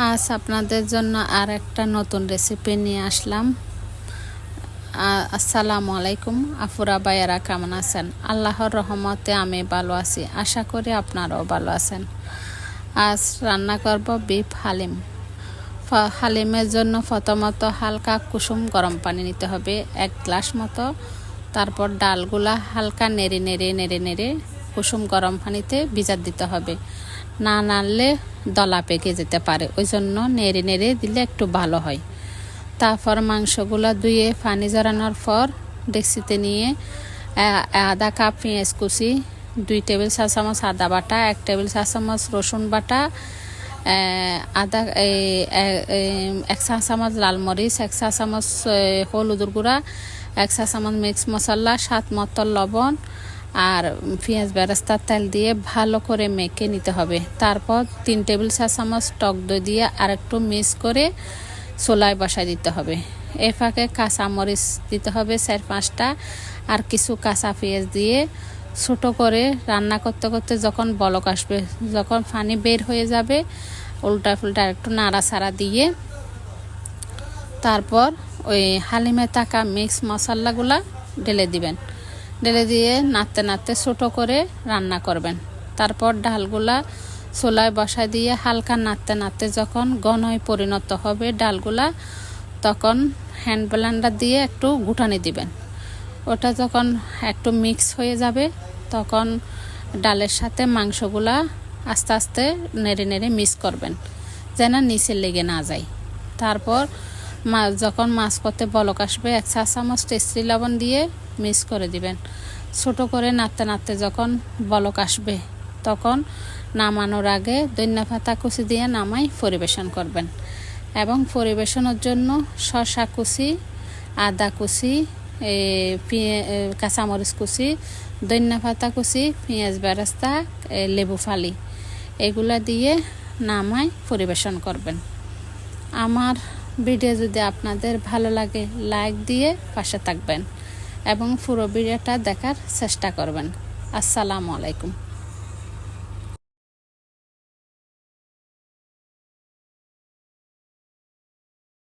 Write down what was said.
আজ আপনাদের জন্য আর একটা নতুন রেসিপি নিয়ে আসলাম। আসসালামু আলাইকুম আফুরা ভাইয়ারা, কেমন আছেন? আল্লাহর রহমতে আমি ভালো আছি, আশা করি আপনারাও ভালো আছেন। আজ রান্না করব বিফ হালিম। হালিমের জন্য প্রথমত হালকা কুসুম গরম পানি নিতে হবে 1 গ্লাস মতো। তারপর ডালগুলা হালকা নেড়ে নেড়ে কুসুম গরম পানিতে ভিজা দিতে হবে। না নাড়লে দলা পেকে যেতে পারে, ওই জন্য নেড়ে দিলে একটু ভালো হয়। তারপর মাংসগুলো ধুয়ে পানি ঝরানোর পর ডেকচিতে নিয়ে আধা কাপ পেঁয়াজ কুচি, 2 টেবিল চা চামচ আদা বাটা, 1 টেবিল চা চামচ রসুন বাটা, এক চা চামচ লাল মরিচ, 1 চা চামচ হলুদের গুঁড়া, 1 চা চামচ মিক্স মশলা, স্বাদ মতো লবণ আর পেঁয়াজ বেরেস্তার তেল দিয়ে ভালো করে মেখে নিতে হবে। তারপর 3 টেবিল চা চামচ টক দই দিয়ে আর একটু মিক্স করে চুলায় বসায় দিতে হবে। এ ফাঁকে কাঁচা মরিচ দিতে হবে 4-5টা আর কিছু কাঁচা পেঁয়াজ দিয়ে ছোট করে রান্না করতে করতে যখন বলক আসবে, যখন পানি বের হয়ে যাবে, উল্টা ফুলটা একটু নাড়াচাড়া দিয়ে তারপর ওই হালিমে থাকা মিক্স মশলাগুলা ঢেলে দিবেন। ঢেলে দিয়ে নাড়তে ছোট করে রান্না করবেন। তারপর ডালগুলা চুলায় বসায় দিয়ে হালকা নাড়তে যখন ঘনয় পরিণত হবে ডালগুলা, তখন হ্যান্ড ব্লেন্ডার দিয়ে একটু ঘুটানি দিবেন। ওটা যখন একটু মিক্স হয়ে যাবে, তখন ডালের সাথে মাংসগুলা আস্তে আস্তে নেড়ে মিক্স করবেন, যেন নিচে লেগে না যায়। তারপর যখন মাছ করতে বলক আসবে, 1 চা চামচ টেস্টি লবণ দিয়ে মিক্স করে দিবেন। ছোট করে নাড়তে যখন বলক আসবে, তখন নামানোর আগে ধনিয়া পাতা কুচি দিয়ে নামাই পরিবেশন করবেন। এবং পরিবেশনের জন্য শসা কুচি, আদা কুচি, কাঁচামরিচ কুচি, ধনিয়া পাতা কুচি, পেঁয়াজ বেরেস্তা, লেবু ফালি, এগুলা দিয়ে নামাই পরিবেশন করবেন। আমার ভিডিও যদি আপনাদের ভালো লাগে লাইক দিয়ে পাশে থাকবেন এবং পুরো ভিডিওটা দেখার চেষ্টা করবেন। আসসালামু আলাইকুম।